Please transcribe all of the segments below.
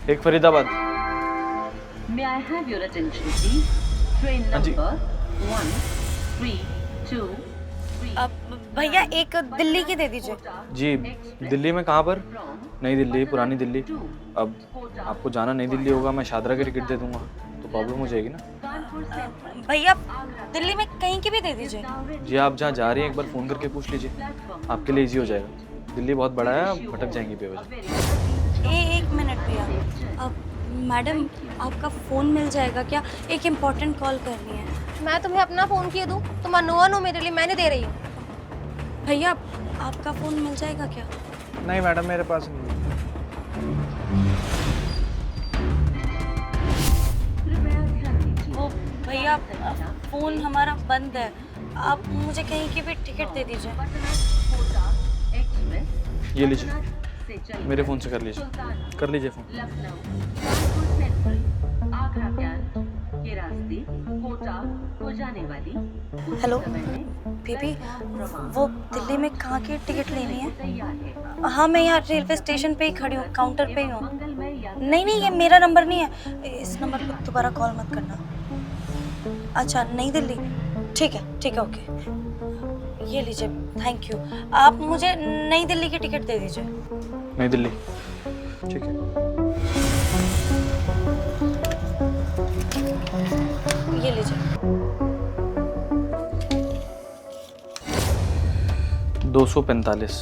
एक Faridabad. May I have your attention, please? Train हाँ जी। number 132. अब भैया एक दिल्ली की दे दीजिए। जी, दिल्ली में कहाँ पर? नई दिल्ली, पुरानी दिल्ली। अब आपको जाना नई दिल्ली होगा, मैं शादरा की टिकट दे दूंगा तो प्रॉब्लम हो जाएगी ना। भैया दिल्ली में कहीं की भी दे दीजिए। जी आप जहाँ जा रही हैं एक बार फ़ोन करके पूछ लीजिए, आपके लिए इजी हो जाएगा। दिल्ली बहुत बड़ा है, आप भटक जाएंगी बेवजह। एक मिनट भैया। अब मैडम आपका फ़ोन मिल जाएगा क्या? एक इम्पोर्टेंट कॉल करनी है। मैं तुम्हें अपना फोन किए दूं? तुम अनोन हो मेरे लिए, मैं नहीं दे रही हूँ। भैया आपका फ़ोन मिल जाएगा क्या? नहीं मैडम, मेरे पास नहीं है। वो भैया फ़ोन हमारा बंद है, आप मुझे कहीं की भी टिकट दे दीजिए। ये लीजिए, मेरे फ़ोन से कर लीजिए फ़ोन। हेलो बेबी, वो दिल्ली में कहाँ की टिकट लेनी है? हाँ मैं यहाँ रेलवे स्टेशन पे ही खड़ी हूँ, काउंटर पे ही हूँ। नहीं ये मेरा नंबर नहीं है, इस नंबर पर दोबारा कॉल मत करना। अच्छा नई दिल्ली, ठीक है ओके। ये लीजिए, थैंक यू। आप मुझे नई दिल्ली की टिकट दे दीजिए। नई दिल्ली, ठीक है। ये लीजिए। 245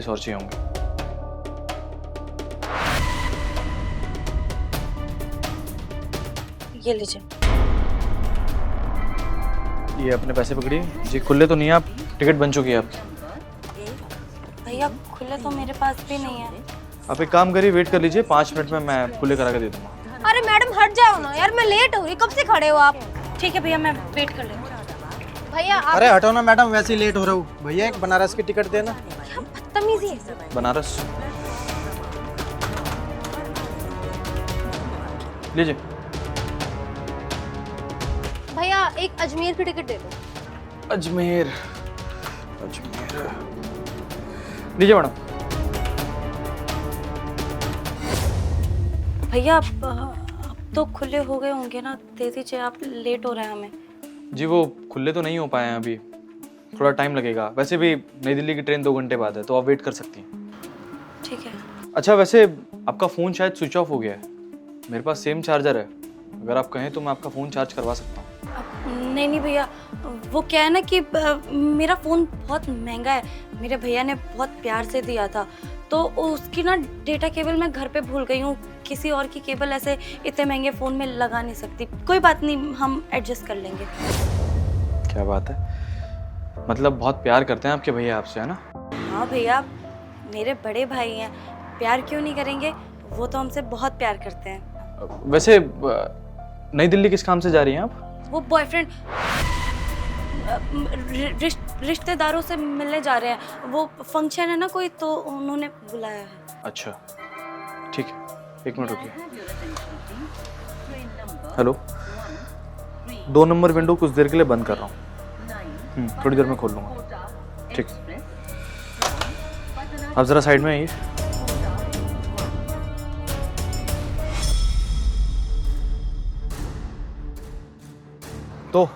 और चाहिए होंगे। ये लीजिए। ये अपने पैसे पकड़िए जी। खुले तो नहीं है आप, टिकट बन चुकी है आपकी। भैया खुले तो मेरे पास भी नहीं है। आप एक काम करिए, वेट कर लीजिए, 5 मिनट में मैं खुले करा के दे दूँगा। अरे मैडम हट जाओ ना यार, मैं लेट हो रही, कब से खड़े हो आप? ठीक है भैया, मैं वेट कर लेती हूँ। भैया आप अरे हटो ना मैडम, वैसे ही लेट हो रहा हूँ। भैया एक बनारस की टिकट देना। क्या बदतमीजी है। बनारस लीजिए। भैया एक अजमेर की टिकट दे दो। अजमेर लीजिए मैडम। भैया अब तो खुले हो गए होंगे ना, दे दीजिए आप, लेट हो रहा है हमें। जी वो खुले तो नहीं हो पाए हैं अभी, थोड़ा टाइम लगेगा। वैसे भी नई दिल्ली की ट्रेन 2 घंटे बाद है, तो आप वेट कर सकती हैं। ठीक है। अच्छा वैसे आपका फ़ोन शायद स्विच ऑफ हो गया है, मेरे पास सेम चार्जर है, अगर आप कहें तो मैं आपका फ़ोन चार्ज करवा सकता हूँ। नहीं भैया, वो क्या है ना कि मेरा फ़ोन बहुत महंगा है, मेरे भैया ने बहुत प्यार से दिया था, तो उसकी ना डेटा केबल मैं घर पे भूल गई हूँ। किसी और की केबल ऐसे इतने महंगे फ़ोन में लगा नहीं सकती। कोई बात नहीं, हम एडजस्ट कर लेंगे। क्या बात है, मतलब बहुत प्यार करते हैं आपके भैया आपसे, है ना? हाँ भैया, मेरे बड़े भाई हैं, प्यार क्यों नहीं करेंगे, वो तो हमसे बहुत प्यार करते हैं। वैसे नई दिल्ली किस काम से जा रही हैं आप? वो बॉयफ्रेंड रिश्तेदारों से मिलने जा रहे हैं, वो फंक्शन है ना कोई, तो उन्होंने बुलाया है। अच्छा ठीक है, 1 मिनट रुकिए। हेलो, 2 नंबर विंडो कुछ देर के लिए बंद कर रहा हूँ, थोड़ी देर में खोल लूँगा। ठीक, आप ज़रा साइड में आइए। तो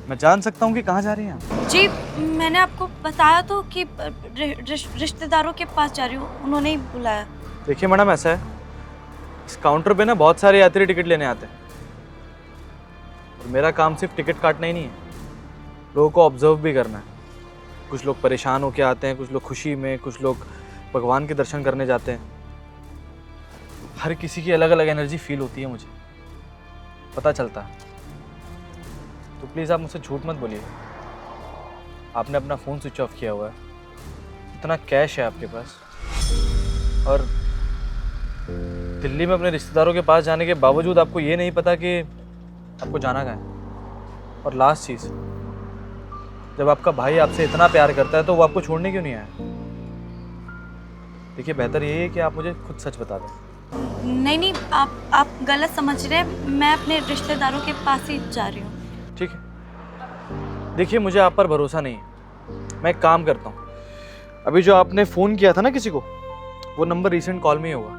मैं जान सकता हूँ कि कहाँ जा रही हैं आप? जी मैंने आपको बताया तो कि रिश्तेदारों के पास जा रही हूँ, उन्होंने ही बुलाया। देखिए मैडम, ऐसा है, इस काउंटर पे ना बहुत सारे यात्री टिकट लेने आते हैं, और मेरा काम सिर्फ टिकट काटना ही नहीं है, लोगों को ऑब्जर्व भी करना है। कुछ लोग परेशान होके आते हैं, कुछ लोग खुशी में, कुछ लोग भगवान के दर्शन करने जाते हैं। हर किसी की अलग अलग एनर्जी फील होती है, मुझे पता चलता है। तो प्लीज़ आप मुझसे झूठ मत बोलिए, आपने अपना फ़ोन स्विच ऑफ किया हुआ है, इतना कैश है आपके पास, और दिल्ली में अपने रिश्तेदारों के पास जाने के बावजूद आपको ये नहीं पता कि आपको जाना कहाँ है। और लास्ट चीज़, जब आपका भाई आपसे इतना प्यार करता है तो वो आपको छोड़ने क्यों नहीं आया? देखिए बेहतर यही है कि आप मुझे खुद सच बता दें। नहीं आप गलत समझ रहे हैं, मैं अपने रिश्तेदारों के पास ही जा रही हूँ। ठीक है, देखिए मुझे आप पर भरोसा नहीं है, मैं एक काम करता हूँ, अभी जो आपने फ़ोन किया था ना किसी को, वो नंबर रिसेंट कॉल में ही होगा।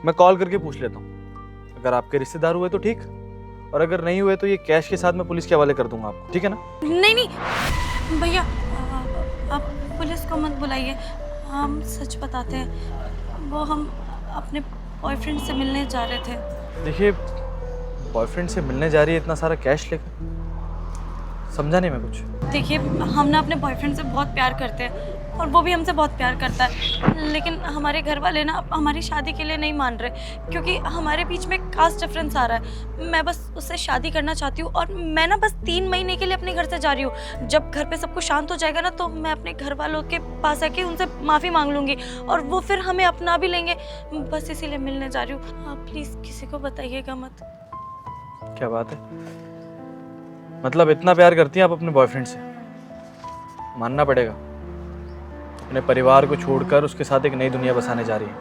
मैं कॉल करके पूछ लेता हूँ, अगर आपके रिश्तेदार हुए तो ठीक, और अगर नहीं हुए तो ये कैश के साथ मैं पुलिस के हवाले कर दूंगा आपको, ठीक है ना? नहीं नहीं भैया, आप पुलिस को मत बुलाइए, हम सच बताते हैं, वो हम अपने बॉयफ्रेंड से मिलने जा रहे थे। देखिए, बॉयफ्रेंड से मिलने जा रही है इतना सारा कैश लेकर, समझा नहीं मैं कुछ। देखिए, हम ना अपने बॉयफ्रेंड से बहुत प्यार करते हैं और वो भी हमसे बहुत प्यार करता है, लेकिन हमारे घर वाले ना हमारी शादी के लिए नहीं मान रहे, क्योंकि हमारे बीच में कास्ट डिफरेंस आ रहा है। मैं बस उससे शादी करना चाहती हूँ और मैं ना बस 3 महीने के लिए अपने घर से जा रही हूँ। जब घर पे सब कुछ शांत हो जाएगा ना, तो मैं अपने घर वालों के पास आके उनसे माफ़ी मांग लूँगी और वो फिर हमें अपना भी लेंगे। बस इसीलिए मिलने जा रही हूँ। आप प्लीज़ किसी को बताइएगा मत। क्या बात है, मतलब इतना प्यार करती हैं आप अपने बॉयफ्रेंड से? मानना पड़ेगा, अपने परिवार को छोड़कर उसके साथ एक नई दुनिया बसाने जा रही है,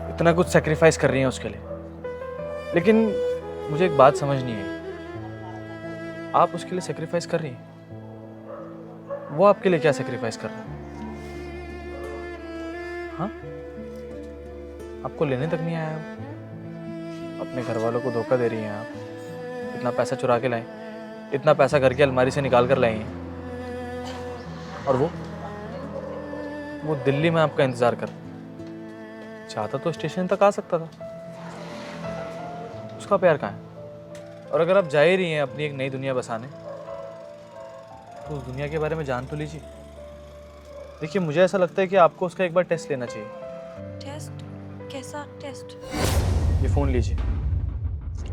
इतना कुछ सेक्रीफाइस कर रही हैं उसके लिए। लेकिन मुझे एक बात समझ नहीं आई, आप उसके लिए सेक्रीफाइस कर रही हैं, वो आपके लिए क्या सेक्रीफाइस कर रहा है? हाँ, आपको लेने तक नहीं आया वो? अपने घर वालों को धोखा दे रही हैं आप, इतना पैसा चुरा के लाए, इतना पैसा घर की अलमारी से निकाल कर लाए हैं, और वो दिल्ली में आपका इंतजार कर, चाहता तो स्टेशन तक आ सकता था। उसका प्यार कहाँ है? और अगर आप जा ही रही हैं अपनी एक नई दुनिया बसाने, तो उस दुनिया के बारे में जान तो लीजिए। देखिए, मुझे ऐसा लगता है कि आपको उसका एक बार टेस्ट लेना चाहिए। टेस्ट? कैसा टेस्ट? ये फ़ोन लीजिए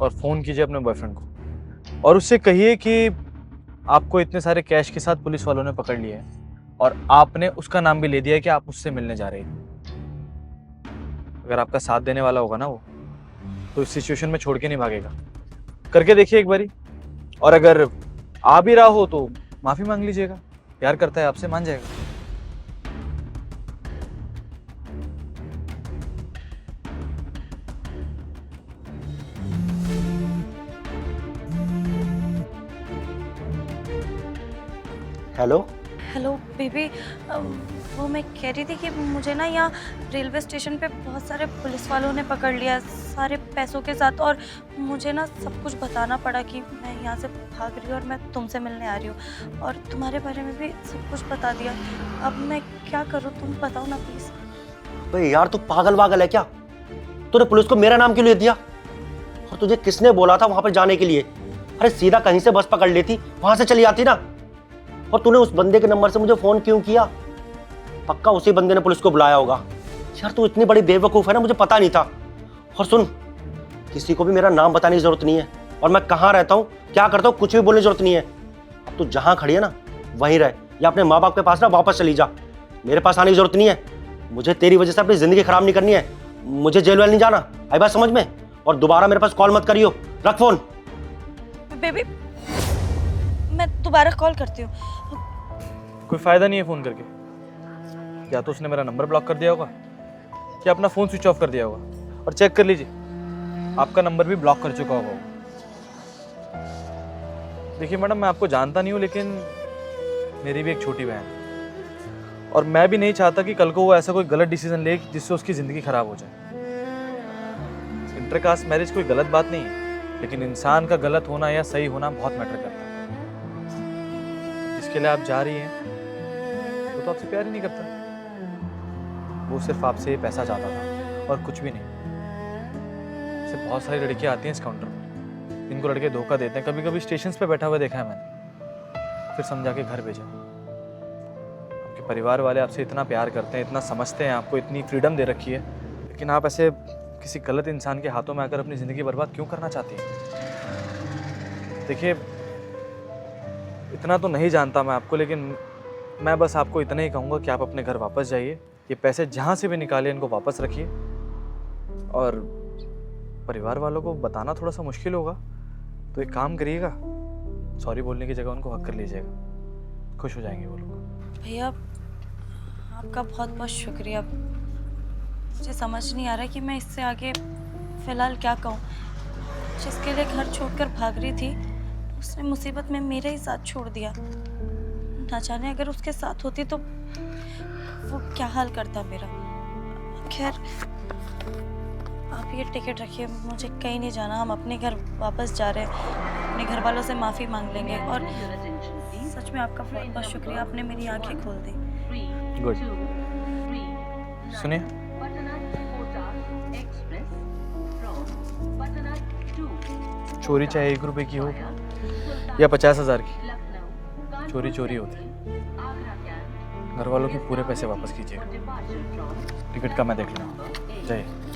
और फ़ोन कीजिए अपने बॉयफ्रेंड को, और उससे कहिए कि आपको इतने सारे कैश के साथ पुलिस वालों ने पकड़ लिया है और आपने उसका नाम भी ले दिया है कि आप उससे मिलने जा रहे हैं। अगर आपका साथ देने वाला होगा ना वो, तो इस सिचुएशन में छोड़ के नहीं भागेगा। करके देखिए एक बारी, और अगर आ भी रहा हो तो माफ़ी मांग लीजिएगा, प्यार करता है आपसे, मान जाएगा। हेलो। हेलो बेबी, वो मैं कह रही थी कि मुझे ना यहाँ रेलवे स्टेशन पे बहुत सारे पुलिस वालों ने पकड़ लिया, सारे पैसों के साथ, और मुझे ना सब कुछ बताना पड़ा कि मैं यहाँ से भाग रही हूँ और मैं तुमसे मिलने आ रही हूँ, और तुम्हारे बारे में भी सब कुछ बता दिया। अब मैं क्या करूँ, तुम बताओ ना प्लीज़। भाई यार, तू पागल वागल है क्या? तूने पुलिस को मेरा नाम क्यों ले दिया? और तुझे किसने बोला था वहां पर जाने के लिए? अरे सीधा कहीं से बस पकड़ लेती, वहां से चली आती ना। और तूने उस बंदे के नंबर से मुझे फोन क्यों किया? पक्का उसी बंदे ने पुलिस को बुलाया होगा। यार तू इतनी बड़ी बेवकूफ है ना, मुझे पता नहीं था। और सुन, किसी को भी मेरा नाम बताने की जरूरत नहीं है, और मैं कहाँ रहता हूँ, क्या करता हूँ, कुछ भी बोलने की जरूरत नहीं है। अब तू जहाँ खड़ी है ना वहीं रह, या अपने माँ बाप के पास ना वापस चली जा। मेरे पास आने की जरूरत नहीं है। मुझे तेरी वजह से अपनी जिंदगी खराब नहीं करनी है। मुझे जेल वेल नहीं जाना, आई बात समझ में? और दोबारा मेरे पास कॉल मत करियो, रख फोन। बेबी, मैं दोबारा कॉल करती हूँ। कोई फ़ायदा नहीं है फ़ोन करके, या तो उसने मेरा नंबर ब्लॉक कर दिया होगा या अपना फ़ोन स्विच ऑफ कर दिया होगा। और चेक कर लीजिए, आपका नंबर भी ब्लॉक कर चुका होगा। देखिए मैडम, मैं आपको जानता नहीं हूँ, लेकिन मेरी भी एक छोटी बहन है, और मैं भी नहीं चाहता कि कल को वो ऐसा कोई गलत डिसीजन ले जिससे उसकी ज़िंदगी ख़राब हो जाए। इंटरकास्ट मैरिज कोई गलत बात नहीं है, लेकिन इंसान का गलत होना या सही होना बहुत मैटर करता है। जिसके लिए आप जा रही हैं वो तो आपसे प्यार ही नहीं करता, वो सिर्फ आपसे पैसा चाहता था और कुछ भी नहीं। ऐसे बहुत सारी लड़कियां आती हैं इस काउंटर में, इनको लड़के धोखा देते हैं। कभी कभी स्टेशन पे बैठा हुआ देखा है मैंने, फिर समझा के घर भेजा। आपके परिवार वाले आपसे इतना प्यार करते हैं, इतना समझते हैं, आपको इतनी फ्रीडम दे रखी है, लेकिन आप ऐसे किसी गलत इंसान के हाथों में आकर अपनी ज़िंदगी बर्बाद क्यों करना चाहती हैं? देखिए, इतना तो नहीं जानता मैं आपको, लेकिन मैं बस आपको इतना ही कहूँगा कि आप अपने घर वापस जाइए। ये पैसे जहाँ से भी निकाले इनको वापस रखिए, और परिवार वालों को बताना थोड़ा सा मुश्किल होगा, तो एक काम करिएगा, सॉरी बोलने की जगह उनको हक कर लीजिएगा, खुश हो जाएंगे वो लोग। भैया, आपका बहुत बहुत शुक्रिया। मुझे समझ नहीं आ रहा कि मैं इससे आगे फ़िलहाल क्या कहूँ। जिसके लिए घर छोड़कर भाग रही थी, उसने मुसीबत में मेरे ही साथ छोड़ दिया। ना जाने अगर उसके साथ होती तो वो क्या हाल करता मेरा। खैर, आप ये टिकट रखिए, मुझे कहीं नहीं जाना, हम अपने घर वापस जा रहे हैं, अपने घर वालों से माफ़ी मांग लेंगे। और सच में आपका बहुत बहुत शुक्रिया, आपने मेरी आंखें खोल दी। गुड। सुनिए, चोरी चाहे 1 रुपए की हो या 50,000 की, चोरी चोरी होती है। घर वालों के पूरे पैसे वापस कीजिएगा। टिकट का मैं देख लूँगा। जय हिंद।